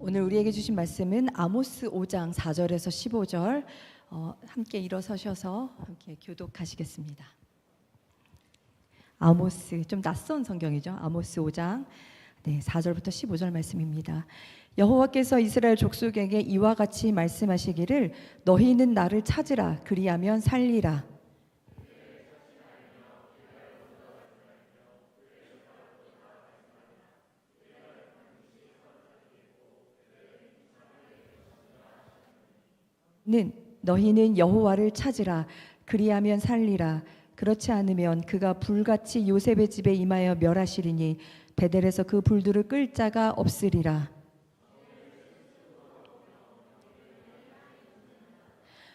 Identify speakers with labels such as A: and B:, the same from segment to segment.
A: 오늘 우리에게 주신 말씀은 아모스 5장 4절에서 15절 함께 일어서셔서 함께 교독하시겠습니다. 아모스, 좀 낯선 성경이죠. 아모스 5장 4절부터 15절 말씀입니다. 여호와께서 이스라엘 족속에게 이와 같이 말씀하시기를 너희는 나를 찾으라 그리하면 살리라. 너희는 여호와를 찾으라 그리하면 살리라. 그렇지 않으면 그가 불같이 요셉의 집에 임하여 멸하시리니 베델에서 그 불들을 끌 자가 없으리라.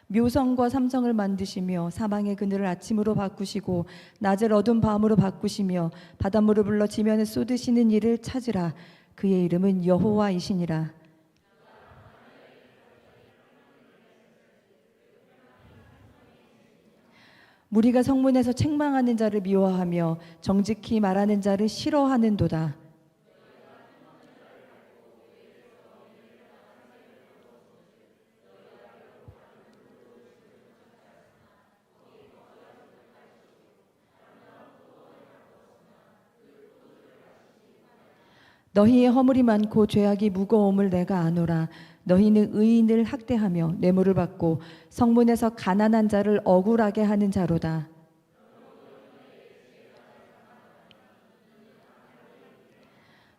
A: 묘성과 삼성을 만드시며 사방의 그늘을 아침으로 바꾸시고 낮을 어두운 밤으로 바꾸시며 바닷물을 불러 지면에 쏟으시는 이를 찾으라. 그의 이름은 여호와이시니라. 무리가 성문에서 책망하는 자를 미워하며 정직히 말하는 자를 싫어하는도다. 너희의 허물이 많고 죄악이 무거움을 내가 아노라. 너희는 의인을 학대하며 뇌물을 받고 성문에서 가난한 자를 억울하게 하는 자로다.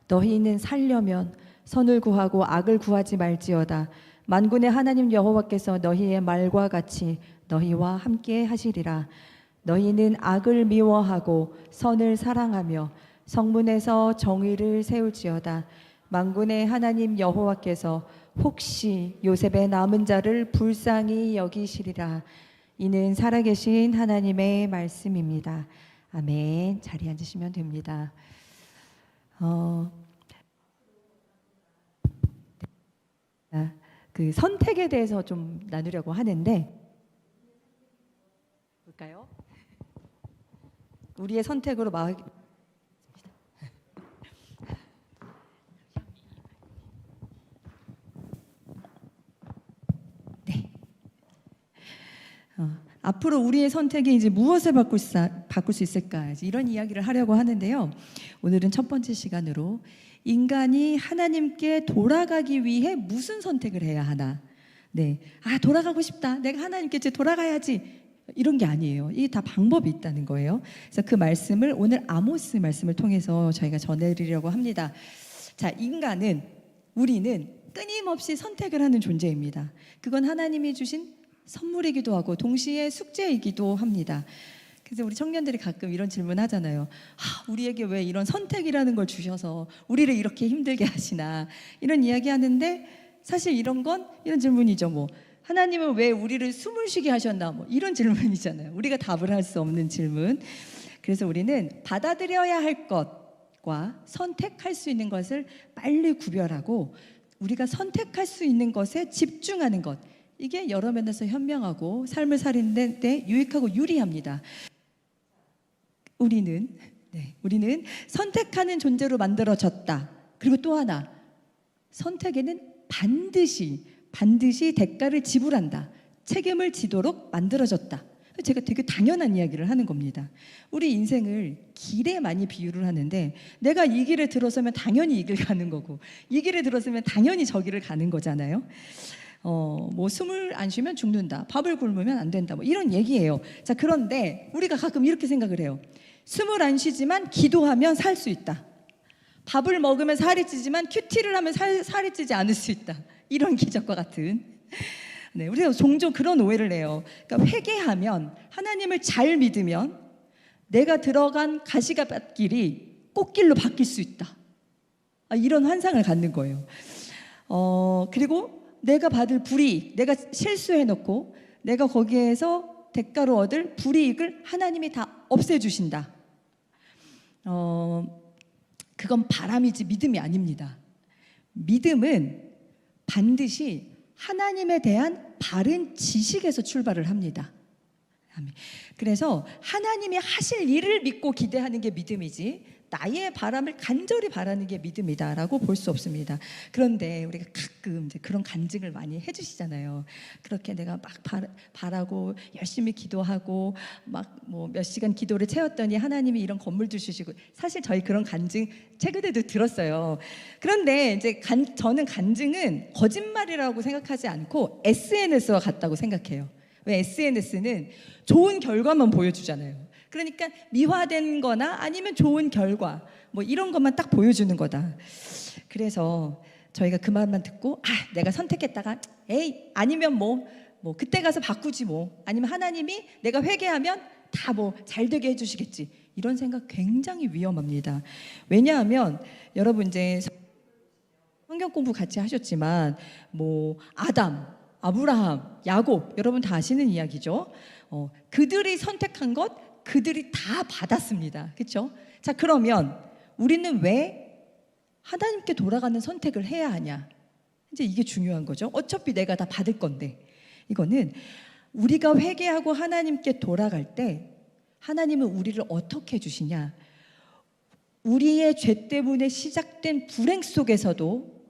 A: 너희는 살려면 선을 구하고 악을 구하지 말지어다. 만군의 하나님 여호와께서 너희의 말과 같이 너희와 함께 하시리라. 너희는 악을 미워하고 선을 사랑하며 성문에서 정의를 세울지어다. 만군의 하나님 여호와께서 혹시 요셉의 남은 자를 불쌍히 여기시리라. 이는 살아계신 하나님의 말씀입니다. 아멘. 자리에 앉으시면 됩니다. 그 선택에 대해서 좀 나누려고 하는데 볼까요? 우리의 선택으로 앞으로 우리의 선택이 이제 무엇을 바꿀 수 있을까? 이런 이야기를 하려고 하는데요. 오늘은 첫 번째 시간으로 인간이 하나님께 돌아가기 위해 무슨 선택을 해야 하나? 돌아가고 싶다. 내가 하나님께 이제 돌아가야지. 이런 게 아니에요. 이게 다 방법이 있다는 거예요. 그래서 그 말씀을 오늘 아모스 말씀을 통해서 저희가 전해드리려고 합니다. 자, 우리는 끊임없이 선택을 하는 존재입니다. 그건 하나님이 주신 선물이기도 하고 동시에 숙제이기도 합니다. 그래서 우리 청년들이 가끔 이런 질문 하잖아요. 우리에게 왜 이런 선택이라는 걸 주셔서 우리를 이렇게 힘들게 하시나, 이런 이야기 하는데, 사실 이런 질문이죠. 하나님은 왜 우리를 숨을 쉬게 하셨나, 이런 질문이잖아요. 우리가 답을 할 수 없는 질문. 그래서 우리는 받아들여야 할 것과 선택할 수 있는 것을 빨리 구별하고 우리가 선택할 수 있는 것에 집중하는 것, 이게 여러 면에서 현명하고 삶을 사는 데 유익하고 유리합니다. 우리는 선택하는 존재로 만들어졌다. 그리고 또 하나, 선택에는 반드시 대가를 지불한다. 책임을 지도록 만들어졌다. 제가 되게 당연한 이야기를 하는 겁니다. 우리 인생을 길에 많이 비유를 하는데, 내가 이 길에 들어서면 당연히 이 길 가는 거고, 이 길에 들어서면 당연히 저 길을 가는 거잖아요. 숨을 안 쉬면 죽는다. 밥을 굶으면 안 된다. 이런 얘기예요. 자, 그런데 우리가 가끔 이렇게 생각을 해요. 숨을 안 쉬지만 기도하면 살 수 있다. 밥을 먹으면 살이 찌지만 큐티를 하면 살이 찌지 않을 수 있다. 이런 기적과 같은. 우리가 종종 그런 오해를 해요. 그러니까 회개하면, 하나님을 잘 믿으면 내가 들어간 가시밭길이 꽃길로 바뀔 수 있다. 이런 환상을 갖는 거예요. 그리고 내가 받을 불이익, 내가 실수해놓고 내가 거기에서 대가로 얻을 불이익을 하나님이 다 없애주신다. 그건 바람이지 믿음이 아닙니다. 믿음은 반드시 하나님에 대한 바른 지식에서 출발을 합니다. 그래서 하나님이 하실 일을 믿고 기대하는 게 믿음이지, 나의 바람을 간절히 바라는 게 믿음이다라고 볼 수 없습니다. 그런데 우리가 가끔 이제 그런 간증을 많이 해주시잖아요. 그렇게 내가 막 바라고 열심히 기도하고 막 뭐 몇 시간 기도를 채웠더니 하나님이 이런 건물도 주시고, 사실 저희 그런 간증 최근에도 들었어요. 그런데 이제 저는 간증은 거짓말이라고 생각하지 않고 SNS와 같다고 생각해요. 왜? SNS는 좋은 결과만 보여주잖아요. 그러니까 미화된 거나 아니면 좋은 결과 뭐 이런 것만 딱 보여주는 거다. 그래서 저희가 그 말만 듣고 내가 선택했다가 에이 아니면 뭐 그때 가서 바꾸지 뭐, 아니면 하나님이 내가 회개하면 다 뭐 잘 되게 해주시겠지, 이런 생각 굉장히 위험합니다. 왜냐하면 여러분 이제 성경 공부 같이 하셨지만 뭐 아담, 아브라함, 야곱, 여러분 다 아시는 이야기죠. 그들이 선택한 것 그들이 다 받았습니다. 그렇죠? 자, 그러면 우리는 왜 하나님께 돌아가는 선택을 해야 하냐? 이제 이게 중요한 거죠. 어차피 내가 다 받을 건데. 이거는 우리가 회개하고 하나님께 돌아갈 때 하나님은 우리를 어떻게 해주시냐? 우리의 죄 때문에 시작된 불행 속에서도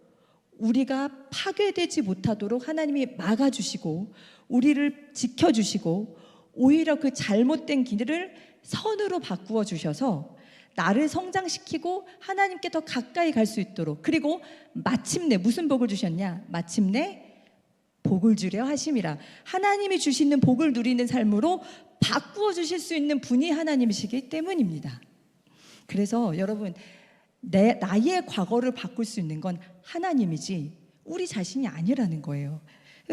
A: 우리가 파괴되지 못하도록 하나님이 막아주시고 우리를 지켜주시고, 오히려 그 잘못된 길을 선으로 바꾸어 주셔서 나를 성장시키고 하나님께 더 가까이 갈 수 있도록, 그리고 마침내 무슨 복을 주셨냐? 마침내 복을 주려 하심이라. 하나님이 주시는 복을 누리는 삶으로 바꾸어 주실 수 있는 분이 하나님이시기 때문입니다. 그래서 여러분, 나의 과거를 바꿀 수 있는 건 하나님이지 우리 자신이 아니라는 거예요.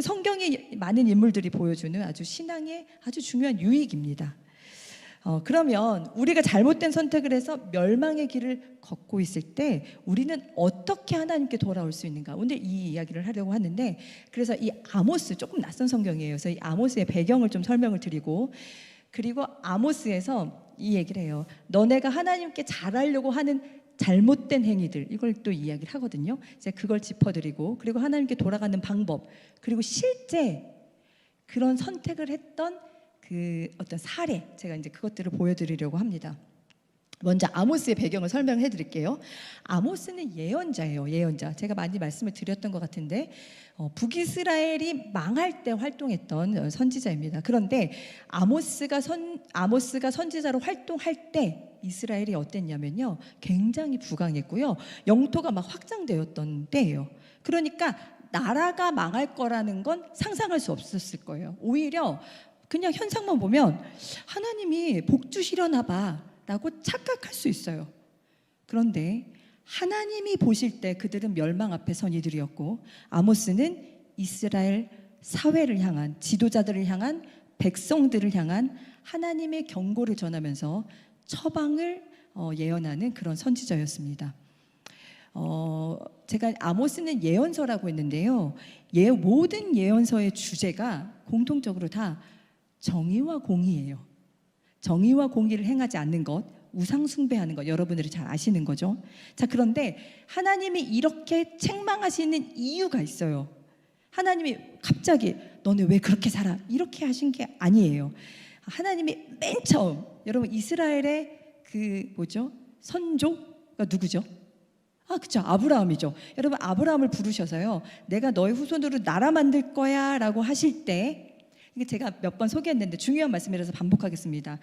A: 성경에 많은 인물들이 보여주는 아주 신앙의 아주 중요한 유익입니다. 그러면 우리가 잘못된 선택을 해서 멸망의 길을 걷고 있을 때 우리는 어떻게 하나님께 돌아올 수 있는가? 오늘 이 이야기를 하려고 하는데, 그래서 이 아모스, 조금 낯선 성경이에요. 그래서 이 아모스의 배경을 좀 설명을 드리고, 그리고 아모스에서 이 얘기를 해요. 너네가 하나님께 잘하려고 하는 잘못된 행위들, 이걸 또 이야기를 하거든요. 이제 그걸 짚어드리고, 그리고 하나님께 돌아가는 방법, 그리고 실제 그런 선택을 했던 그 어떤 사례, 제가 이제 그것들을 보여드리려고 합니다. 먼저 아모스의 배경을 설명해 드릴게요. 아모스는 예언자예요. 예언자. 제가 많이 말씀을 드렸던 것 같은데 북이스라엘이 망할 때 활동했던 선지자입니다. 그런데 아모스가 선지자로 활동할 때 이스라엘이 어땠냐면요, 굉장히 부강했고요, 영토가 막 확장되었던 때예요. 그러니까 나라가 망할 거라는 건 상상할 수 없었을 거예요. 오히려 그냥 현상만 보면 하나님이 복 주시려나 봐 라고 착각할 수 있어요. 그런데 하나님이 보실 때 그들은 멸망 앞에 선 이들이었고, 아모스는 이스라엘 사회를 향한, 지도자들을 향한, 백성들을 향한 하나님의 경고를 전하면서 처방을 예언하는 그런 선지자였습니다. 제가 아모스는 예언서라고 했는데요, 모든 예언서의 주제가 공통적으로 다 정의와 공의예요. 정의와 공의를 행하지 않는 것, 우상 숭배하는 것, 여러분들이 잘 아시는 거죠. 자, 그런데 하나님이 이렇게 책망하시는 이유가 있어요. 하나님이 갑자기 너네 왜 그렇게 살아? 이렇게 하신 게 아니에요. 하나님이 맨 처음, 여러분 이스라엘의 그 선조가 누구죠? 그쵸, 아브라함이죠. 여러분, 아브라함을 부르셔서요, 내가 너의 후손으로 나라 만들 거야 라고 하실 때, 이게 제가 몇 번 소개했는데 중요한 말씀이라서 반복하겠습니다.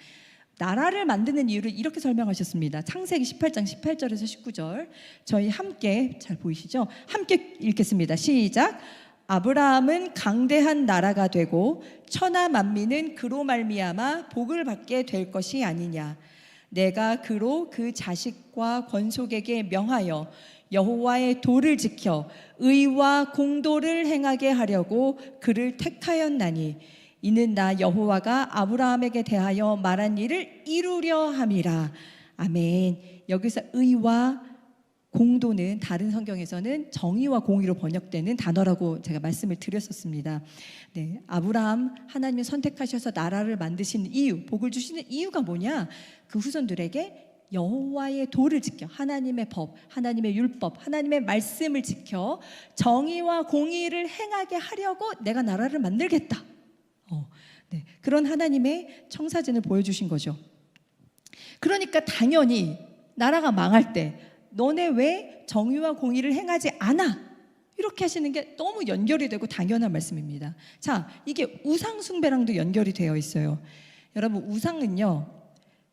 A: 나라를 만드는 이유를 이렇게 설명하셨습니다. 창세기 18장 18절에서 19절. 저희 함께, 잘 보이시죠? 함께 읽겠습니다. 시작. 아브라함은 강대한 나라가 되고 천하 만민은 그로 말미암아 복을 받게 될 것이 아니냐. 내가 그로 그 자식과 권속에게 명하여 여호와의 도를 지켜 의와 공도를 행하게 하려고 그를 택하였나니, 이는 나 여호와가 아브라함에게 대하여 말한 일을 이루려 함이라. 아멘. 여기서 의와 공도는 다른 성경에서는 정의와 공의로 번역되는 단어라고 제가 말씀을 드렸었습니다. 네, 아브라함 하나님이 선택하셔서 나라를 만드신 이유, 복을 주시는 이유가 뭐냐? 그 후손들에게 여호와의 도를 지켜, 하나님의 법, 하나님의 율법, 하나님의 말씀을 지켜 정의와 공의를 행하게 하려고 내가 나라를 만들겠다. 네, 그런 하나님의 청사진을 보여주신 거죠. 그러니까 당연히 나라가 망할 때 너네 왜 정의와 공의를 행하지 않아? 이렇게 하시는 게 너무 연결이 되고 당연한 말씀입니다. 자, 이게 우상 숭배랑도 연결이 되어 있어요. 여러분, 우상은요,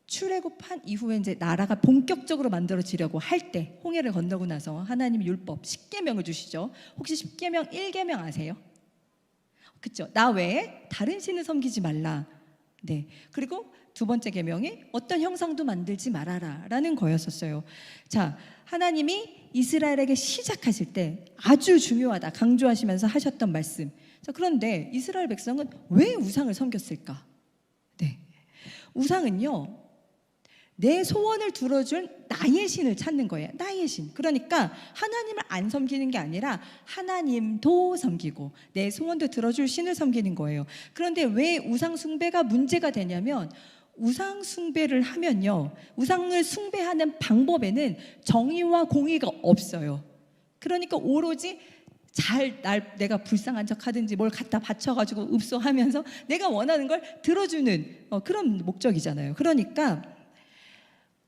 A: 출애굽한 이후에 이제 나라가 본격적으로 만들어지려고 할 때, 홍해를 건너고 나서 하나님이 율법 10계명을 주시죠. 혹시 10계명 1계명 아세요? 그렇죠? 나 외에 다른 신을 섬기지 말라. 네. 그리고 두 번째 계명이 어떤 형상도 만들지 말아라 라는 거였었어요. 자, 하나님이 이스라엘에게 시작하실 때 아주 중요하다 강조하시면서 하셨던 말씀. 자, 그런데 이스라엘 백성은 왜 우상을 섬겼을까? 네. 우상은요, 내 소원을 들어줄 나의 신을 찾는 거예요. 나의 신. 그러니까 하나님을 안 섬기는 게 아니라 하나님도 섬기고 내 소원도 들어줄 신을 섬기는 거예요. 그런데 왜 우상 숭배가 문제가 되냐면, 우상 숭배를 하면요, 우상을 숭배하는 방법에는 정의와 공의가 없어요. 그러니까 오로지 내가 불쌍한 척 하든지 뭘 갖다 바쳐가지고 읍소하면서 내가 원하는 걸 들어주는 그런 목적이잖아요. 그러니까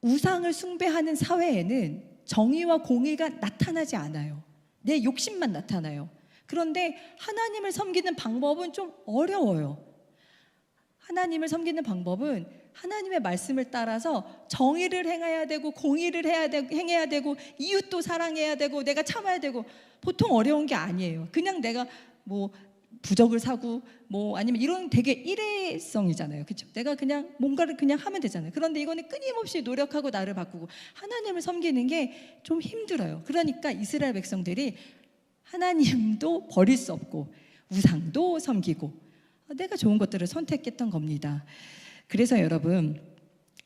A: 우상을 숭배하는 사회에는 정의와 공의가 나타나지 않아요. 내 욕심만 나타나요. 그런데 하나님을 섬기는 방법은 좀 어려워요. 하나님을 섬기는 방법은 하나님의 말씀을 따라서 정의를 행해야 되고 공의를 행해야 되고 이웃도 사랑해야 되고 내가 참아야 되고, 보통 어려운 게 아니에요. 그냥 내가 뭐 부적을 사고 뭐 아니면 이런 되게 일회성이잖아요. 그렇죠? 내가 그냥 뭔가를 그냥 하면 되잖아요. 그런데 이거는 끊임없이 노력하고 나를 바꾸고 하나님을 섬기는 게 좀 힘들어요. 그러니까 이스라엘 백성들이 하나님도 버릴 수 없고 우상도 섬기고 내가 좋은 것들을 선택했던 겁니다. 그래서 여러분,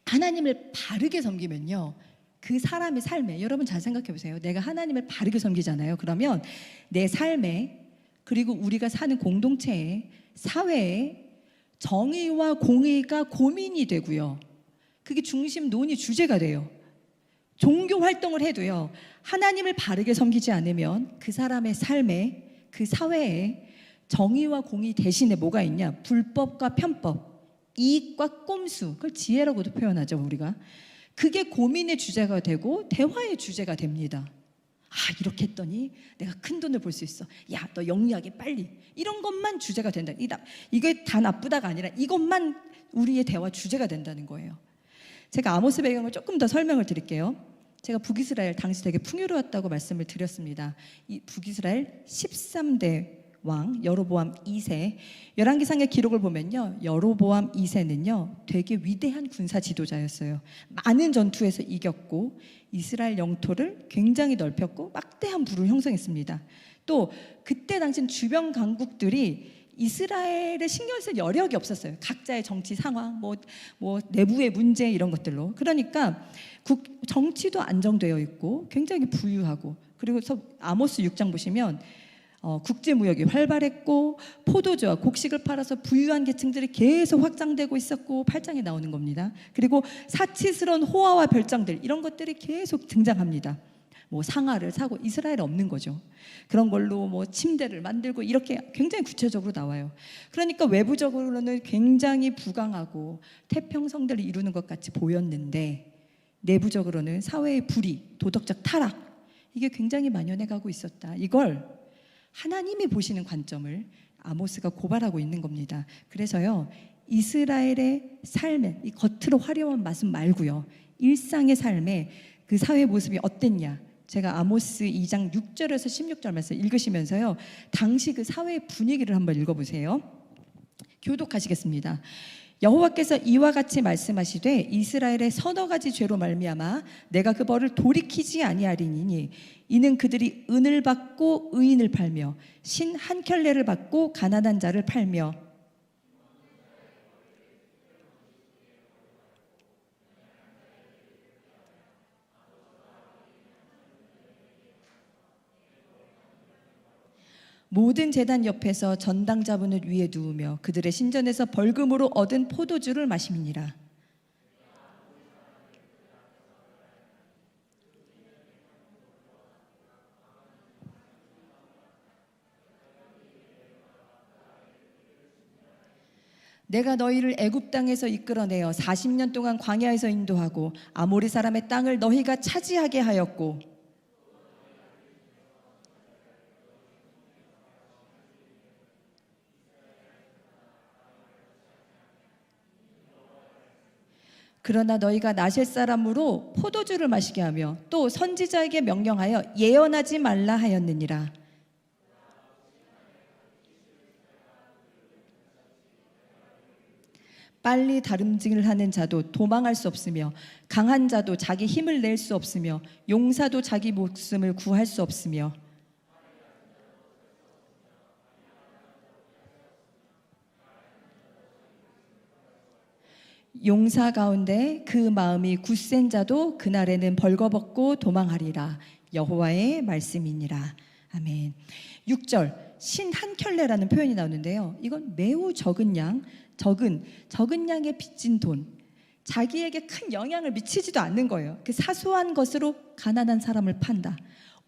A: 하나님을 바르게 섬기면요, 그 사람의 삶에, 여러분 잘 생각해 보세요. 내가 하나님을 바르게 섬기잖아요. 그러면 내 삶에, 그리고 우리가 사는 공동체에, 사회에 정의와 공의가 고민이 되고요, 그게 중심 논의 주제가 돼요. 종교 활동을 해도요, 하나님을 바르게 섬기지 않으면 그 사람의 삶에, 그 사회에 정의와 공의 대신에 뭐가 있냐? 불법과 편법, 이익과 꼼수, 그걸 지혜라고도 표현하죠, 우리가. 그게 고민의 주제가 되고 대화의 주제가 됩니다. 아, 이렇게 했더니 내가 큰 돈을 벌 수 있어. 야, 너 영리하게 빨리. 이런 것만 주제가 된다. 이게 다 나쁘다가 아니라 이것만 우리의 대화 주제가 된다는 거예요. 제가 아모스 배경을 조금 더 설명을 드릴게요. 제가 북이스라엘 당시 되게 풍요로웠다고 말씀을 드렸습니다. 이 북이스라엘 13대 왕 여로보암 2세, 열왕기상의 기록을 보면요, 여로보암 2세는요 되게 위대한 군사 지도자였어요. 많은 전투에서 이겼고 이스라엘 영토를 굉장히 넓혔고 막대한 부를 형성했습니다. 또 그때 당시 주변 강국들이 이스라엘에 신경 쓸 여력이 없었어요. 각자의 정치 상황, 뭐 내부의 문제 이런 것들로. 그러니까 정치도 안정되어 있고 굉장히 부유하고, 그리고 아모스 6장 보시면 국제 무역이 활발했고 포도주와 곡식을 팔아서 부유한 계층들이 계속 확장되고 있었고 8장에 나오는 겁니다. 그리고 사치스러운 호화와 별장들, 이런 것들이 계속 등장합니다. 뭐 상아를 사고, 이스라엘에 없는 거죠. 그런 걸로 뭐 침대를 만들고 이렇게 굉장히 구체적으로 나와요. 그러니까 외부적으로는 굉장히 부강하고 태평성대를 이루는 것 같이 보였는데 내부적으로는 사회의 불의, 도덕적 타락, 이게 굉장히 만연해 가고 있었다. 이걸 하나님이 보시는 관점을 아모스가 고발하고 있는 겁니다. 그래서요, 이스라엘의 삶에 이 겉으로 화려한 모습 말고요, 일상의 삶에 그 사회 모습이 어땠냐, 제가 아모스 2장 6절에서 16절 말씀 읽으시면서요, 당시 그 사회의 분위기를 한번 읽어보세요. 교독하시겠습니다. 여호와께서 이와 같이 말씀하시되 이스라엘의 서너 가지 죄로 말미암아 내가 그 벌을 돌이키지 아니하리니 이는 그들이 은을 받고 의인을 팔며 신 한 켤레를 받고 가난한 자를 팔며 모든 제단 옆에서 전당 자분을 위에 누우며 그들의 신전에서 벌금으로 얻은 포도주를 마심이니라. 내가 너희를 애굽 땅에서 이끌어내어 40년 동안 광야에서 인도하고 아모리 사람의 땅을 너희가 차지하게 하였고 그러나 너희가 나실 사람으로 포도주를 마시게 하며 또 선지자에게 명령하여 예언하지 말라 하였느니라. 빨리 다름질을 하는 자도 도망할 수 없으며 강한 자도 자기 힘을 낼 수 없으며 용사도 자기 목숨을 구할 수 없으며 용사 가운데 그 마음이 굳센 자도 그날에는 벌거벗고 도망하리라. 여호와의 말씀이니라. 아멘. 6절 신 한 켤레라는 표현이 나오는데요. 이건 매우 적은 양, 적은 양의 빚진 돈, 자기에게 큰 영향을 미치지도 않는 거예요. 그 사소한 것으로 가난한 사람을 판다.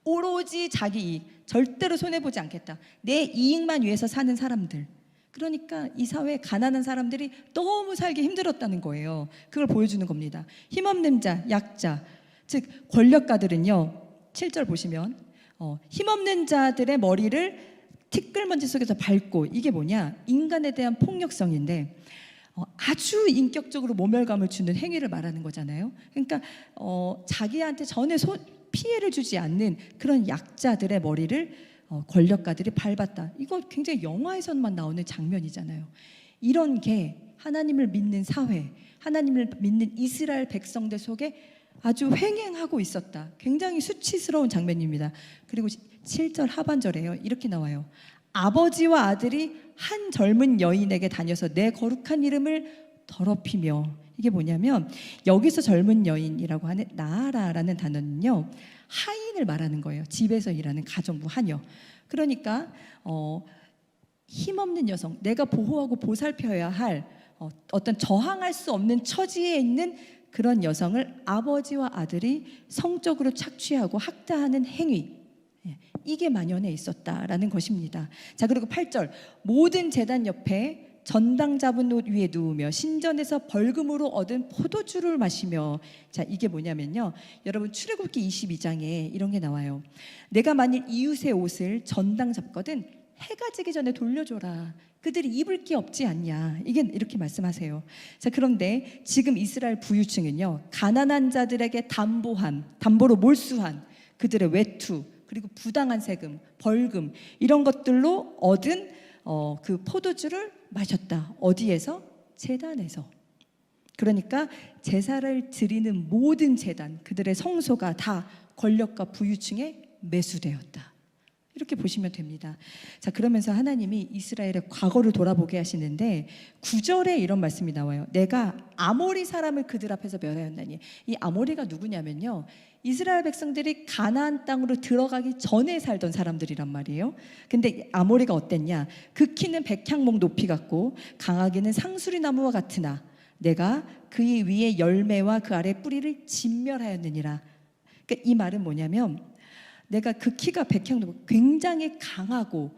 A: 오로지 자기 이익, 절대로 손해보지 않겠다. 내 이익만 위해서 사는 사람들. 그러니까 이 사회에 가난한 사람들이 너무 살기 힘들었다는 거예요. 그걸 보여주는 겁니다. 힘없는 자, 약자, 즉 권력가들은요. 7절 보시면 힘없는 자들의 머리를 티끌먼지 속에서 밟고, 이게 뭐냐? 인간에 대한 폭력성인데 아주 인격적으로 모멸감을 주는 행위를 말하는 거잖아요. 그러니까 자기한테 전혀 피해를 주지 않는 그런 약자들의 머리를 권력가들이 밟았다. 이거 굉장히 영화에서만 나오는 장면이잖아요. 이런 게 하나님을 믿는 사회, 하나님을 믿는 이스라엘 백성들 속에 아주 횡행하고 있었다. 굉장히 수치스러운 장면입니다. 그리고 7절 하반절에요. 이렇게 나와요. 아버지와 아들이 한 젊은 여인에게 다녀서 내 거룩한 이름을 더럽히며, 이게 뭐냐면 여기서 젊은 여인이라고 하는 나아라라는 단어는요, 하인을 말하는 거예요. 집에서 일하는 가정부 하녀. 그러니까 힘없는 여성, 내가 보호하고 보살펴야 할 어떤 저항할 수 없는 처지에 있는 그런 여성을 아버지와 아들이 성적으로 착취하고 학대하는 행위, 이게 만연해 있었다라는 것입니다. 자, 그리고 8절 모든 제단 옆에 전당 잡은 옷 위에 누우며 신전에서 벌금으로 얻은 포도주를 마시며. 자, 이게 뭐냐면요, 여러분 출애굽기 22장에 이런 게 나와요. 내가 만일 이웃의 옷을 전당 잡거든 해가 지기 전에 돌려줘라. 그들이 입을 게 없지 않냐. 이게 이렇게 말씀하세요. 자, 그런데 지금 이스라엘 부유층은요, 가난한 자들에게 담보로 몰수한 그들의 외투, 그리고 부당한 세금, 벌금, 이런 것들로 얻은 그 포도주를 마셨다. 어디에서? 제단에서. 그러니까 제사를 드리는 모든 제단, 그들의 성소가 다 권력과 부유층에 매수되었다. 이렇게 보시면 됩니다. 자, 그러면서 하나님이 이스라엘의 과거를 돌아보게 하시는데 9절에 이런 말씀이 나와요. 내가 아모리 사람을 그들 앞에서 멸하였나니. 이 아모리가 누구냐면요, 이스라엘 백성들이 가나안 땅으로 들어가기 전에 살던 사람들이란 말이에요. 근데 아모리가 어땠냐? 그 키는 백향목 높이 같고 강하기는 상수리 나무와 같으나 내가 그의 위에 열매와 그 아래 뿌리를 진멸하였느니라. 그러니까 이 말은 뭐냐면, 내가 그 키가 백향목, 굉장히 강하고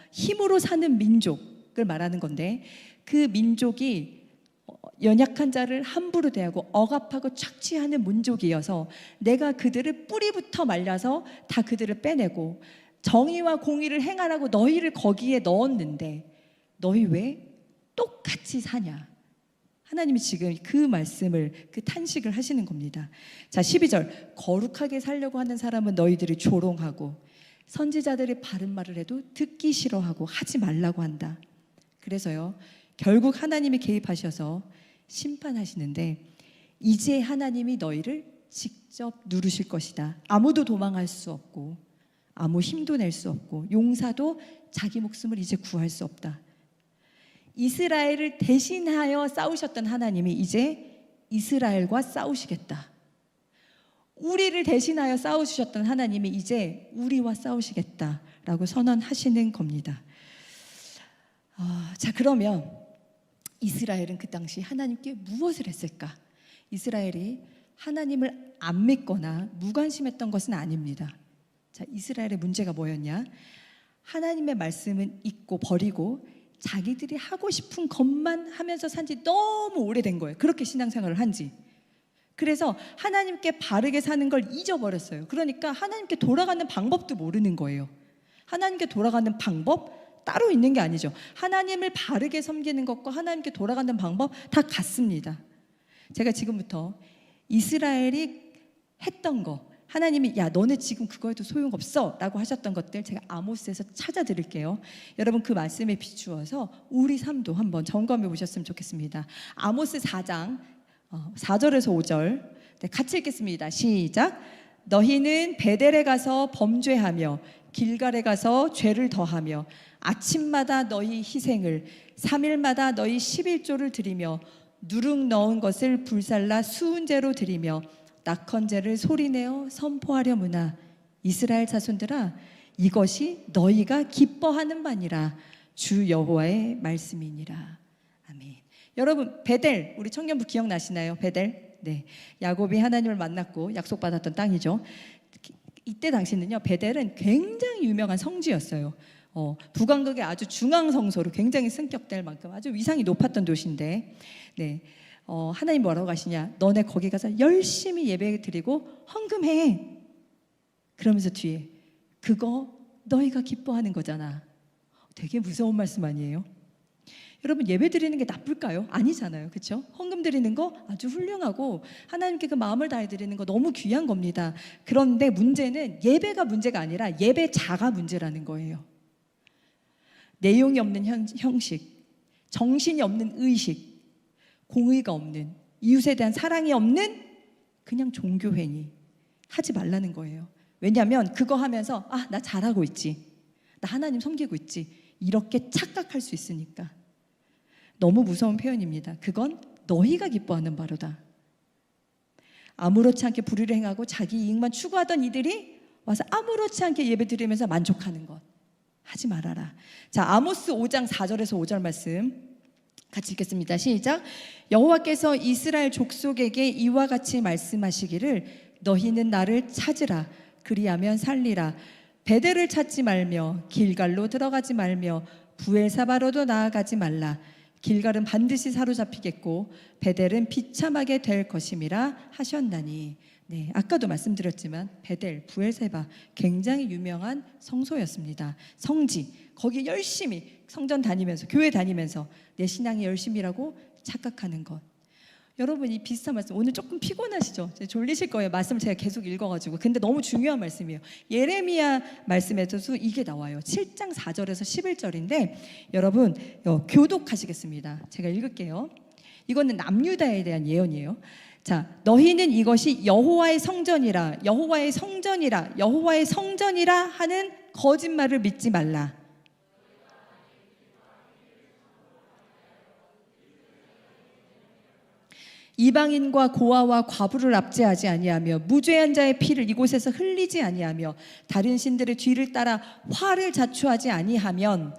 A: 힘으로 사는 민족을 말하는 건데, 그 민족이 연약한 자를 함부로 대하고 억압하고 착취하는 민족이어서 내가 그들을 뿌리부터 말려서 다 그들을 빼내고 정의와 공의를 행하라고 너희를 거기에 넣었는데 너희 왜 똑같이 사냐. 하나님이 지금 그 말씀을, 그 탄식을 하시는 겁니다. 자, 12절 거룩하게 살려고 하는 사람은 너희들이 조롱하고 선지자들이 바른 말을 해도 듣기 싫어하고 하지 말라고 한다. 그래서요, 결국 하나님이 개입하셔서 심판하시는데 이제 하나님이 너희를 직접 누르실 것이다. 아무도 도망할 수 없고 아무 힘도 낼 수 없고 용사도 자기 목숨을 이제 구할 수 없다. 이스라엘을 대신하여 싸우셨던 하나님이 이제 이스라엘과 싸우시겠다. 우리를 대신하여 싸우셨던 하나님이 이제 우리와 싸우시겠다라고 선언하시는 겁니다. 자, 그러면 이스라엘은 그 당시 하나님께 무엇을 했을까? 이스라엘이 하나님을 안 믿거나 무관심했던 것은 아닙니다. 자, 이스라엘의 문제가 뭐였냐? 하나님의 말씀은 잊고 버리고 자기들이 하고 싶은 것만 하면서 산 지 너무 오래된 거예요. 그렇게 신앙생활을 한지. 그래서 하나님께 바르게 사는 걸 잊어버렸어요. 그러니까 하나님께 돌아가는 방법도 모르는 거예요. 하나님께 돌아가는 방법 따로 있는 게 아니죠. 하나님을 바르게 섬기는 것과 하나님께 돌아가는 방법 다 같습니다. 제가 지금부터 이스라엘이 했던 거, 하나님이 야 너네 지금 그거 해도 소용없어 라고 하셨던 것들 제가 아모스에서 찾아드릴게요. 여러분 그 말씀에 비추어서 우리 삶도 한번 점검해 보셨으면 좋겠습니다. 아모스 4장 4절에서 5절 같이 읽겠습니다. 시작. 너희는 베델에 가서 범죄하며 길갈에 가서 죄를 더하며 아침마다 너희 희생을 3일마다 너희 11조를 드리며 누룩 넣은 것을 불살라 수은제로 드리며 낙헌제를 소리내어 선포하려무나 이스라엘 자손들아 이것이 너희가 기뻐하는 바니라 주 여호와의 말씀이니라. 아멘. 여러분 베델 우리 청년부 기억나시나요? 베델. 네. 야곱이 하나님을 만났고 약속받았던 땅이죠. 이때 당시는요 베델은 굉장히 유명한 성지였어요. 북왕국의 아주 중앙 성소로 굉장히 승격될 만큼 아주 위상이 높았던 도시인데, 네. 하나님 뭐라고 하시냐? 너네 거기 가서 열심히 예배 드리고 헌금해. 그러면서 뒤에 그거 너희가 기뻐하는 거잖아. 되게 무서운 말씀 아니에요? 여러분 예배 드리는 게 나쁠까요? 아니잖아요. 그렇죠? 헌금 드리는 거 아주 훌륭하고 하나님께 그 마음을 다해 드리는 거 너무 귀한 겁니다. 그런데 문제는 예배가 문제가 아니라 예배자가 문제라는 거예요. 내용이 없는 형식, 정신이 없는 의식, 공의가 없는, 이웃에 대한 사랑이 없는 그냥 종교행위 하지 말라는 거예요. 왜냐하면 그거 하면서 나 잘하고 있지, 나 하나님 섬기고 있지 이렇게 착각할 수 있으니까. 너무 무서운 표현입니다. 그건 너희가 기뻐하는 바로다. 아무렇지 않게 불의를 행하고 자기 이익만 추구하던 이들이 와서 아무렇지 않게 예배 드리면서 만족하는 것 하지 말아라. 자, 아모스 5장 4절에서 5절 말씀 같이 읽겠습니다. 시작. 여호와께서 이스라엘 족속에게 이와 같이 말씀하시기를 너희는 나를 찾으라. 그리하면 살리라. 베델을 찾지 말며 길갈로 들어가지 말며 부엘사바로도 나아가지 말라. 길갈은 반드시 사로잡히겠고 베델은 비참하게 될 것임이라 하셨나니. 네, 아까도 말씀드렸지만 베델, 부엘세바 굉장히 유명한 성소였습니다. 성지, 거기 열심히 성전 다니면서 교회 다니면서 내 신앙이 열심이라고 착각하는 것. 여러분 이 비슷한 말씀 오늘 조금 피곤하시죠? 졸리실 거예요. 말씀을 제가 계속 읽어가지고. 근데 너무 중요한 말씀이에요. 예레미야 말씀에서도 이게 나와요. 7장 4절에서 11절인데 여러분 교독하시겠습니다. 제가 읽을게요. 이거는 남유다에 대한 예언이에요. 자, 너희는 이것이 여호와의 성전이라 여호와의 성전이라 여호와의 성전이라 하는 거짓말을 믿지 말라. 이방인과 고아와 과부를 압제하지 아니하며 무죄한 자의 피를 이곳에서 흘리지 아니하며 다른 신들의 뒤를 따라 화를 자초하지 아니하면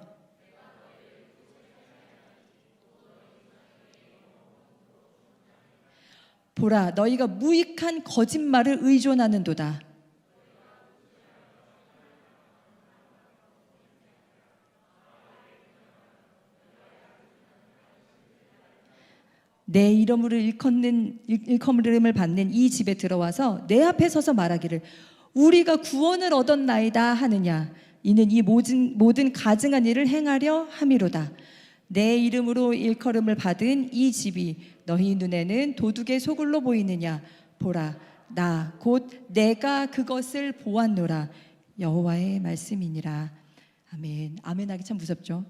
A: 보라 너희가 무익한 거짓말을 의존하는도다. 내 이름으로 일컬음을 받는 이 집에 들어와서 내 앞에 서서 말하기를 우리가 구원을 얻었나이다 하느냐. 이는 이 모든 가증한 일을 행하려 함이로다. 내 이름으로 일컬음을 받은 이 집이 너희 눈에는 도둑의 소굴로 보이느냐. 보라 나 곧 내가 그것을 보았노라. 여호와의 말씀이니라. 아멘. 아멘하기 참 무섭죠.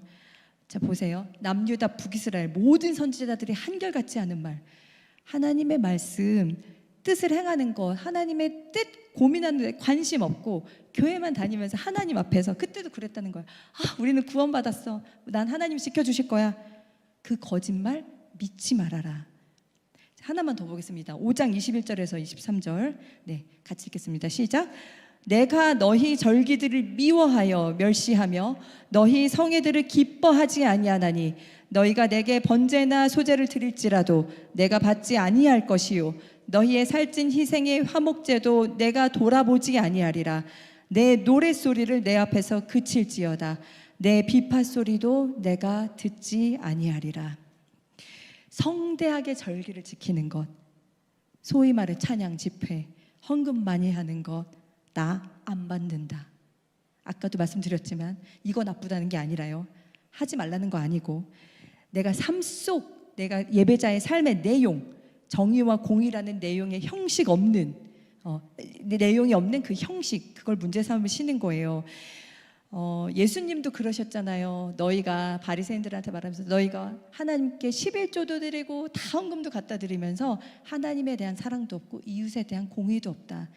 A: 자 보세요. 남유다 북이스라엘 모든 선지자들이 한결같이 하는 말. 하나님의 말씀 뜻을 행하는 것, 하나님의 뜻 고민하는 데 관심 없고 교회만 다니면서 하나님 앞에서 그때도 그랬다는 거예요. 우리는 구원받았어. 난 하나님 지켜주실 거야. 그 거짓말 믿지 말아라. 하나만 더 보겠습니다. 5장 21절에서 23절 네, 같이 읽겠습니다. 시작. 내가 너희 절기들을 미워하여 멸시하며 너희 성회들을 기뻐하지 아니하나니 너희가 내게 번제나 소제를 드릴지라도 내가 받지 아니할 것이요 너희의 살찐 희생의 화목제도 내가 돌아보지 아니하리라. 내 노랫소리를 내 앞에서 그칠지어다. 내 비파소리도 내가 듣지 아니하리라. 성대하게 절기를 지키는 것, 소위 말해 찬양 집회, 헌금 많이 하는 것, 나 안 받는다. 아까도 말씀드렸지만 이거 나쁘다는 게 아니라요, 하지 말라는 거 아니고, 내가 삶 속, 내가 예배자의 삶의 내용, 정의와 공의라는 내용의 형식 없는, 내용이 없는 그 형식, 그걸 문제 삼으시는 거예요. 예수님도 그러셨잖아요. 너희가, 바리새인들한테 말하면서 너희가 하나님께 11조도 드리고 다 헌금도 갖다 드리면서 하나님에 대한 사랑도 없고 이웃에 대한 공의도 없다.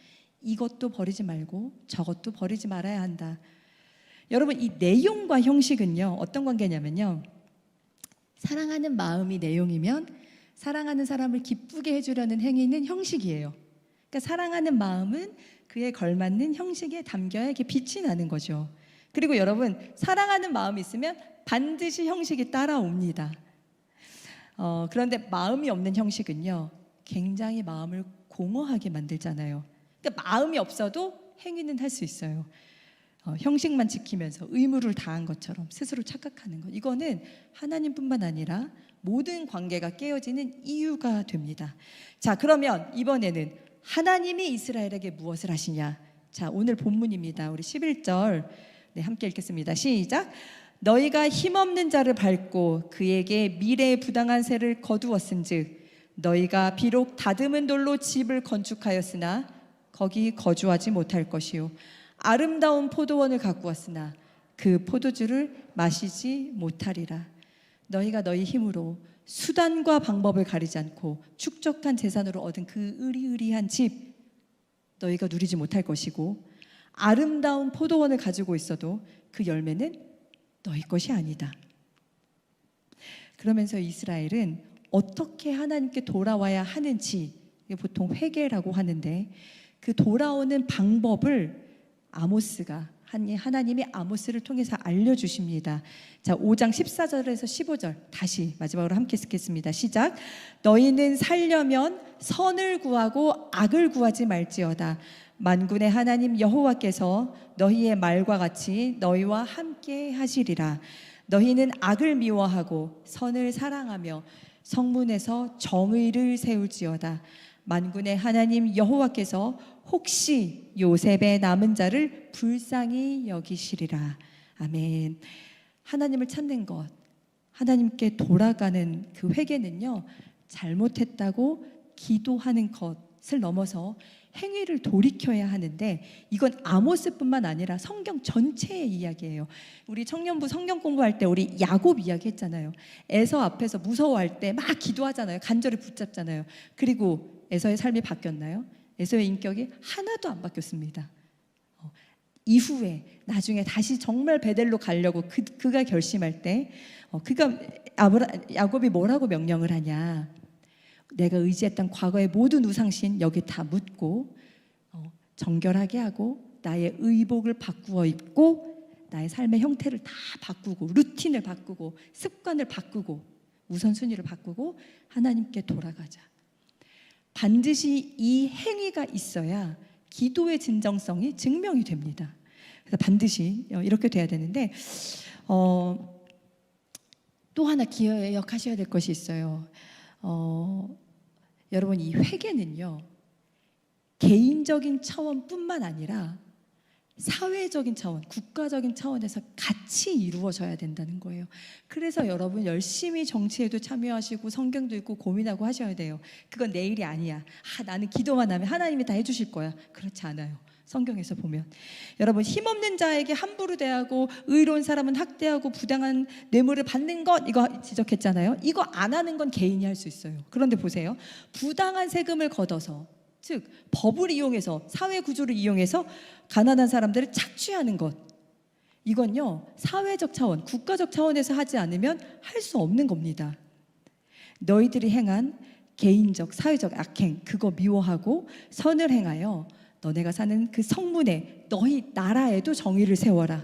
A: 이것도 버리지 말고 저것도 버리지 말아야 한다. 여러분, 이 내용과 형식은요, 어떤 관계냐면요, 사랑하는 마음이 내용이면 사랑하는 사람을 기쁘게 해주려는 행위는 형식이에요. 그러니까 사랑하는 마음은 그에 걸맞는 형식에 담겨야 이렇게 빛이 나는 거죠. 그리고 여러분, 사랑하는 마음이 있으면 반드시 형식이 따라옵니다. 그런데 마음이 없는 형식은요, 굉장히 마음을 공허하게 만들잖아요. 그러니까 마음이 없어도 행위는 할 수 있어요. 형식만 지키면서 의무를 다한 것처럼 스스로 착각하는 것, 이거는 하나님뿐만 아니라 모든 관계가 깨어지는 이유가 됩니다. 자, 그러면 이번에는 하나님이 이스라엘에게 무엇을 하시냐? 자, 오늘 본문입니다. 우리 11절 함께 읽겠습니다. 시작. 너희가 힘없는 자를 밟고 그에게 미래의 부당한 세를 거두었은즉 너희가 비록 다듬은 돌로 집을 건축하였으나 거기 거주하지 못할 것이요, 아름다운 포도원을 가꾸었으나 그 포도주를 마시지 못하리라. 너희가 너희 힘으로 수단과 방법을 가리지 않고 축적한 재산으로 얻은 그 의리의리한 집 너희가 누리지 못할 것이고, 아름다운 포도원을 가지고 있어도 그 열매는 너희 것이 아니다. 그러면서 이스라엘은 어떻게 하나님께 돌아와야 하는지, 보통 회개라고 하는데, 그 돌아오는 방법을 아모스가, 하나님이 아모스를 통해서 알려주십니다. 자, 5장 14절에서 15절 다시 마지막으로 함께 읽겠습니다. 시작. 너희는 살려면 선을 구하고 악을 구하지 말지어다. 만군의 하나님 여호와께서 너희의 말과 같이 너희와 함께 하시리라. 너희는 악을 미워하고 선을 사랑하며 성문에서 정의를 세울지어다. 만군의 하나님 여호와께서 혹시 요셉의 남은 자를 불쌍히 여기시리라. 아멘. 하나님을 찾는 것, 하나님께 돌아가는 그 회개는요, 잘못했다고 기도하는 것을 넘어서 행위를 돌이켜야 하는데, 이건 아모스뿐만 아니라 성경 전체의 이야기예요. 우리 청년부 성경 공부할 때 우리 야곱 이야기 했잖아요. 에서 앞에서 무서워할 때 막 기도하잖아요. 간절히 붙잡잖아요. 그리고 에서의 삶이 바뀌었나요? 에서의 인격이 하나도 안 바뀌었습니다. 이후에 나중에 다시 정말 베델로 가려고 그가 결심할 때 야곱이 뭐라고 명령을 하냐? 내가 의지했던 과거의 모든 우상신 여기 다 묻고 정결하게 하고 나의 의복을 바꾸어 입고 나의 삶의 형태를 다 바꾸고 루틴을 바꾸고 습관을 바꾸고 우선순위를 바꾸고 하나님께 돌아가자. 반드시 이 행위가 있어야 기도의 진정성이 증명이 됩니다. 그래서 반드시 이렇게 돼야 되는데, 또 하나 기억하셔야 될 것이 있어요. 여러분, 이 회개는요, 개인적인 차원뿐만 아니라 사회적인 차원, 국가적인 차원에서 같이 이루어져야 된다는 거예요. 그래서 여러분 열심히 정치에도 참여하시고 성경도 읽고 고민하고 하셔야 돼요. 그건 내 일이 아니야. 나는 기도만 하면 하나님이 다 해주실 거야. 그렇지 않아요. 성경에서 보면 여러분, 힘없는 자에게 함부로 대하고 의로운 사람은 학대하고 부당한 뇌물을 받는 것, 이거 지적했잖아요. 이거 안 하는 건 개인이 할 수 있어요. 그런데 보세요, 부당한 세금을 걷어서, 즉 법을 이용해서, 사회 구조를 이용해서 가난한 사람들을 착취하는 것, 이건요 사회적 차원, 국가적 차원에서 하지 않으면 할 수 없는 겁니다. 너희들이 행한 개인적, 사회적 악행, 그거 미워하고 선을 행하여 너네가 사는 그 성문에, 너희 나라에도 정의를 세워라.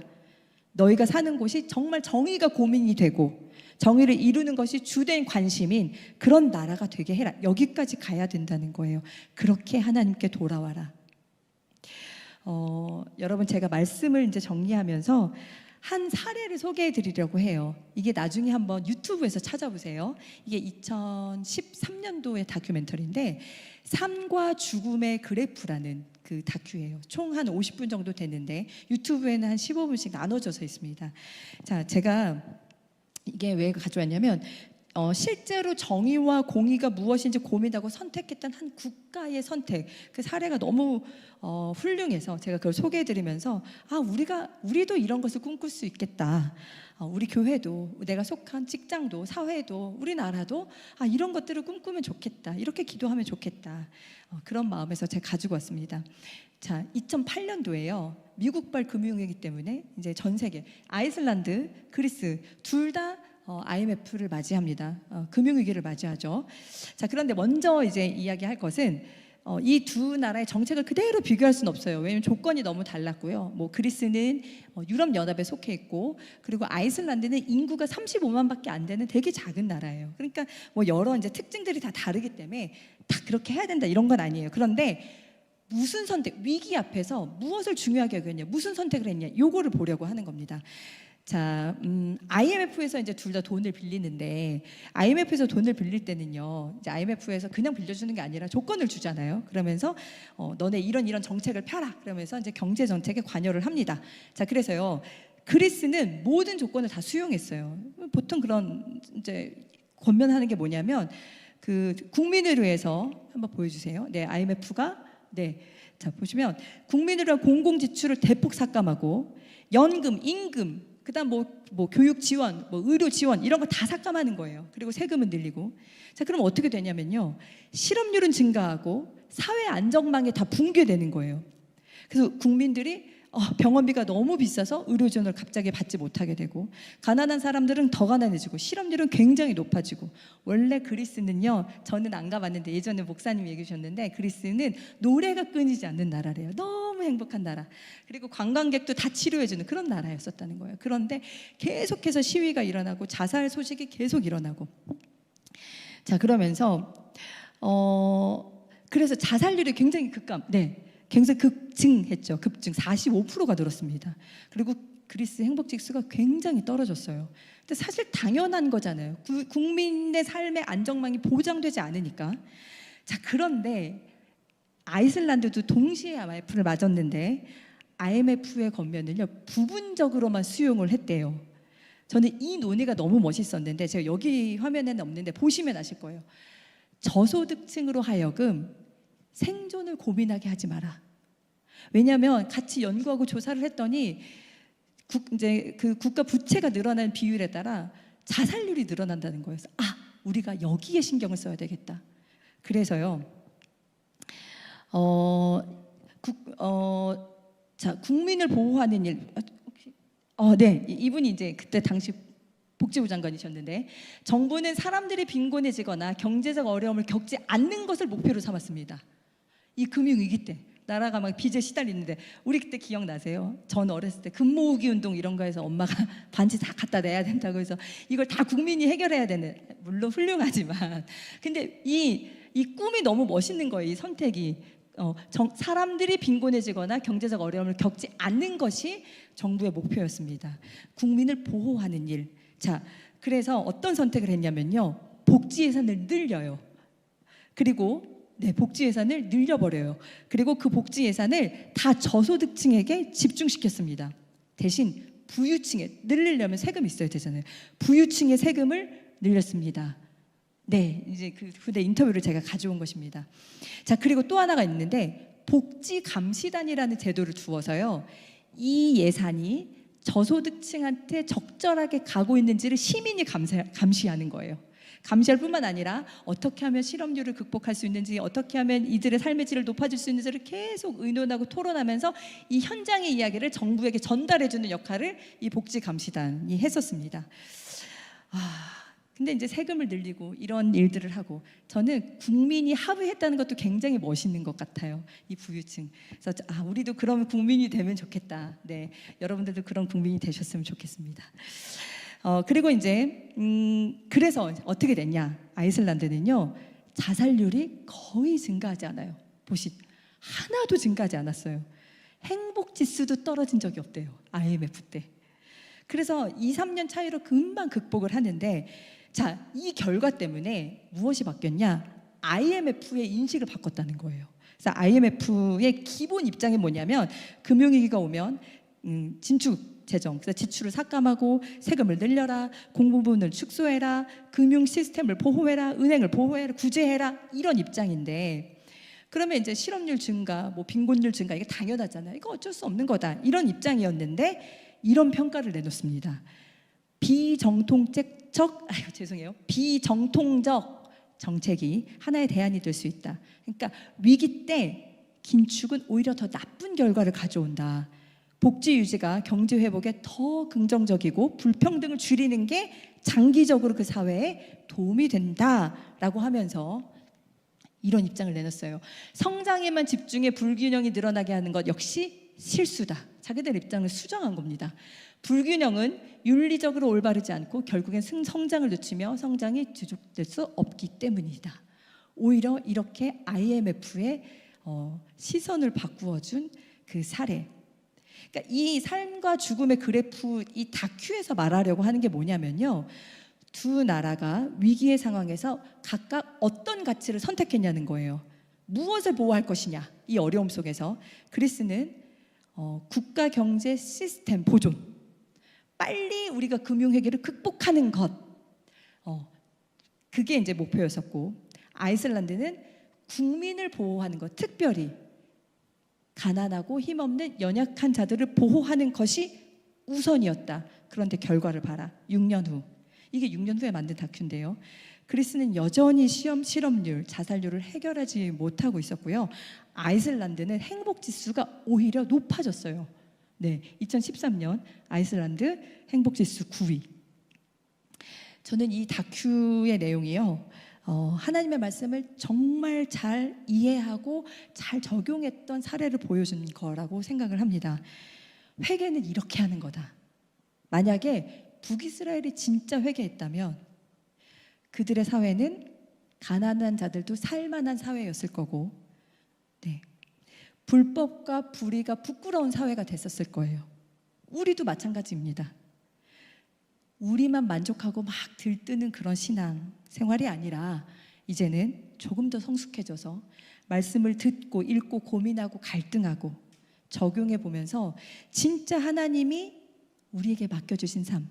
A: 너희가 사는 곳이 정말 정의가 고민이 되고 정의를 이루는 것이 주된 관심인 그런 나라가 되게 해라. 여기까지 가야 된다는 거예요. 그렇게 하나님께 돌아와라. 여러분 제가 말씀을 이제 정리하면서 한 사례를 소개해 드리려고 해요. 이게 나중에 한번 유튜브에서 찾아보세요. 이게 2013년도의 다큐멘터리인데 삶과 죽음의 그래프라는 그 다큐예요. 총 한 50분 정도 되는데 유튜브에는 한 15분씩 나눠져서 있습니다. 자, 제가 이게 왜 가져왔냐면 실제로 정의와 공의가 무엇인지 고민하고 선택했던 한 국가의 선택, 그 사례가 너무 훌륭해서 제가 그걸 소개해드리면서 우리도 이런 것을 꿈꿀 수 있겠다. 우리 교회도, 내가 속한 직장도, 사회도, 우리나라도 이런 것들을 꿈꾸면 좋겠다. 이렇게 기도하면 좋겠다. 그런 마음에서 제가 가지고 왔습니다. 자, 2008년도에요. 미국발 금융위기 때문에 이제 전 세계, 아이슬란드, 그리스 둘 다 IMF를 맞이합니다. 금융위기를 맞이하죠. 자, 그런데 먼저 이제 이야기할 것은 이 두 나라의 정책을 그대로 비교할 수는 없어요. 왜냐하면 조건이 너무 달랐고요. 뭐 그리스는 유럽 연합에 속해 있고, 그리고 아이슬란드는 인구가 35만밖에 안 되는 되게 작은 나라예요. 그러니까 뭐 여러 이제 특징들이 다 다르기 때문에 다 그렇게 해야 된다 이런 건 아니에요. 그런데 무슨 선택, 위기 앞에서 무엇을 중요하게 여겼냐, 무슨 선택을 했냐, 요거를 보려고 하는 겁니다. 자, IMF에서 이제 둘 다 돈을 빌리는데, IMF에서 돈을 빌릴 때는요, 이제 IMF에서 그냥 빌려주는 게 아니라 조건을 주잖아요. 그러면서 너네 이런 정책을 펴라. 그러면서 이제 경제 정책에 관여를 합니다. 자, 그래서요, 그리스는 모든 조건을 다 수용했어요. 보통 그런 이제 권면하는 게 뭐냐면, 그 국민을 위해서 한번 보여주세요. 네, IMF가 자 보시면 국민을 위한 공공 지출을 대폭 삭감하고 연금, 임금, 그다음 뭐 교육 지원, 뭐 의료 지원 이런 거 다 삭감하는 거예요. 그리고 세금은 늘리고. 자, 그럼 어떻게 되냐면요, 실업률은 증가하고 사회 안전망이 다 붕괴되는 거예요. 그래서 국민들이 병원비가 너무 비싸서 의료 지원을 갑자기 받지 못하게 되고, 가난한 사람들은 더 가난해지고, 실업률은 굉장히 높아지고. 원래 그리스는요, 저는 안 가봤는데 예전에 목사님이 얘기해 주셨는데, 그리스는 노래가 끊이지 않는 나라래요. 너무 행복한 나라. 그리고 관광객도 다 치료해주는 그런 나라였었다는 거예요. 그런데 계속해서 시위가 일어나고 자살 소식이 계속 일어나고. 자, 그러면서 그래서 자살률이 굉장히 굉장히 급증했죠. 급증 45%가 늘었습니다. 그리고 그리스 행복지수가 굉장히 떨어졌어요. 근데 사실 당연한 거잖아요. 국민의 삶의 안정망이 보장되지 않으니까. 자, 그런데 아이슬란드도 동시에 IMF를 맞았는데 IMF의 권면을요, 부분적으로만 수용을 했대요. 저는 이 논의가 너무 멋있었는데, 제가 여기 화면에는 없는데 보시면 아실 거예요. 저소득층으로 하여금 생존을 고민하게 하지 마라. 왜냐하면 같이 연구하고 조사를 했더니 이제 그 국가 부채가 늘어나는 비율에 따라 자살률이 늘어난다는 거예요. 우리가 여기에 신경을 써야 되겠다. 그래서요, 자, 국민을 보호하는 일. 이분이 이제 그때 당시 복지부 장관이셨는데, 정부는 사람들이 빈곤해지거나 경제적 어려움을 겪지 않는 것을 목표로 삼았습니다. 이 금융위기 때 나라가 막 빚에 시달리는데, 우리 그때 기억나세요? 전 어렸을 때 금모으기 운동 이런 거 해서 엄마가 반지 다 갖다 내야 된다고 해서 이걸 다 국민이 해결해야 되는, 물론 훌륭하지만 근데 이 꿈이 너무 멋있는 거예요. 이 선택이 사람들이 빈곤해지거나 경제적 어려움을 겪지 않는 것이 정부의 목표였습니다. 국민을 보호하는 일. 자, 그래서 어떤 선택을 했냐면요, 복지 예산을 늘려요. 그리고 복지 예산을 늘려버려요. 그리고 그 복지 예산을 다 저소득층에게 집중시켰습니다. 대신 부유층에 늘리려면 세금이 있어야 되잖아요. 부유층의 세금을 늘렸습니다. 이제 그 후대 인터뷰를 제가 가져온 것입니다. 자, 그리고 또 하나가 있는데, 복지감시단이라는 제도를 두어서요, 이 예산이 저소득층한테 적절하게 가고 있는지를 시민이 감시하는 거예요. 감시할 뿐만 아니라 어떻게 하면 실업률을 극복할 수 있는지, 어떻게 하면 이들의 삶의 질을 높아질 수 있는지를 계속 의논하고 토론하면서 이 현장의 이야기를 정부에게 전달해주는 역할을 이 복지감시단이 했었습니다. 근데 이제 세금을 늘리고 이런 일들을 하고, 저는 국민이 합의했다는 것도 굉장히 멋있는 것 같아요. 이 부유층. 그래서 우리도 그런 국민이 되면 좋겠다. 여러분들도 그런 국민이 되셨으면 좋겠습니다. 그리고 이제 그래서 어떻게 됐냐? 아이슬란드는요, 자살률이 거의 증가하지 않아요. 하나도 증가하지 않았어요. 행복 지수도 떨어진 적이 없대요. IMF 때. 그래서 2, 3년 차이로 금방 극복을 하는데, 자, 이 결과 때문에 무엇이 바뀌었냐? IMF의 인식을 바꿨다는 거예요. 그래서 IMF의 기본 입장이 뭐냐면, 금융위기가 오면 진축 재정, 그래서 지출을 삭감하고 세금을 늘려라, 공부분을 축소해라, 금융 시스템을 보호해라, 은행을 보호해라, 구제해라, 이런 입장인데, 그러면 이제 실업률 증가, 뭐 빈곤율 증가, 이게 당연하잖아요. 이거 어쩔 수 없는 거다, 이런 입장이었는데 이런 평가를 내놓습니다. 비정통적 정책이 하나의 대안이 될 수 있다. 그러니까 위기 때 긴축은 오히려 더 나쁜 결과를 가져온다. 복지 유지가 경제 회복에 더 긍정적이고 불평등을 줄이는 게 장기적으로 그 사회에 도움이 된다라고 하면서 이런 입장을 내놨어요. 성장에만 집중해 불균형이 늘어나게 하는 것 역시 실수다. 자기들 입장을 수정한 겁니다. 불균형은 윤리적으로 올바르지 않고 결국엔 성장을 늦추며 성장이 지속될 수 없기 때문이다. 오히려 이렇게 IMF의 시선을 바꾸어준 그 사례. 그러니까 이 삶과 죽음의 그래프, 이 다큐에서 말하려고 하는 게 뭐냐면요, 두 나라가 위기의 상황에서 각각 어떤 가치를 선택했냐는 거예요. 무엇을 보호할 것이냐, 이 어려움 속에서 그리스는 국가 경제 시스템 보존, 빨리 우리가 금융 위기를 극복하는 것, 그게 이제 목표였었고, 아이슬란드는 국민을 보호하는 것, 특별히 가난하고 힘없는 연약한 자들을 보호하는 것이 우선이었다. 그런데 결과를 봐라. 6년 후, 이게 6년 후에 만든 다큐인데요, 그리스는 여전히 실업률, 자살률을 해결하지 못하고 있었고요, 아이슬란드는 행복 지수가 오히려 높아졌어요. 네, 2013년 아이슬란드 행복 지수 9위. 저는 이 다큐의 내용이요, 하나님의 말씀을 정말 잘 이해하고 잘 적용했던 사례를 보여준 거라고 생각을 합니다. 회개는 이렇게 하는 거다. 만약에 북이스라엘이 진짜 회개했다면 그들의 사회는 가난한 자들도 살만한 사회였을 거고, 네, 불법과 불의가 부끄러운 사회가 됐었을 거예요. 우리도 마찬가지입니다. 우리만 만족하고 막 들뜨는 그런 신앙 생활이 아니라 이제는 조금 더 성숙해져서 말씀을 듣고 읽고 고민하고 갈등하고 적용해 보면서 진짜 하나님이 우리에게 맡겨주신 삶,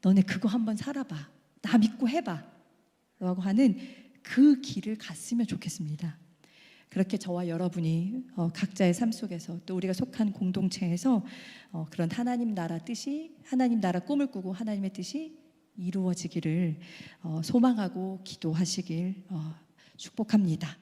A: 너네 그거 한번 살아봐, 나 믿고 해봐 라고 하는 그 길을 갔으면 좋겠습니다. 그렇게 저와 여러분이 각자의 삶 속에서 또 우리가 속한 공동체에서 그런 하나님 나라 뜻이, 하나님 나라 꿈을 꾸고 하나님의 뜻이 이루어지기를 소망하고 기도하시길 축복합니다.